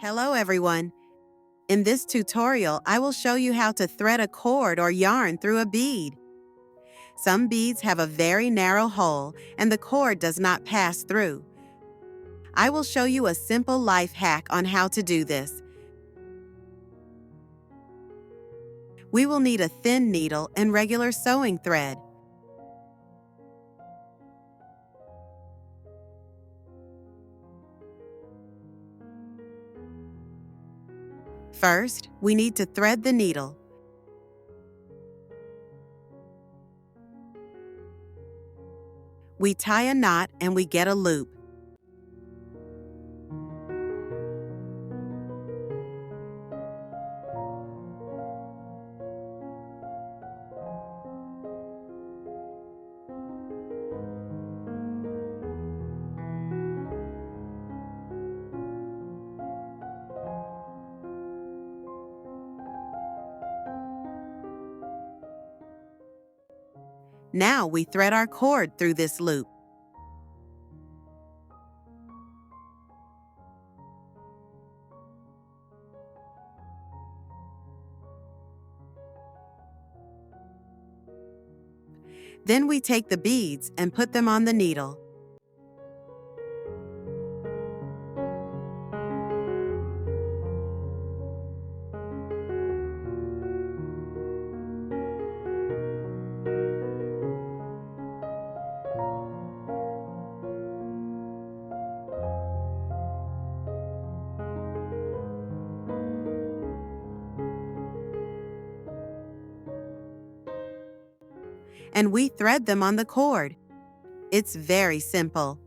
Hello everyone. In this tutorial, I will show you how to thread a cord or yarn through a bead. Some beads have a very narrow hole and the cord does not pass through. I will show you a simple life hack on how to do this. We will need a thin needle and regular sewing thread. First, we need to thread the needle. We tie a knot and we get a loop. Now we thread our cord through this loop. Then we take the beads and put them on the needle. And we thread them on the cord. It's very simple.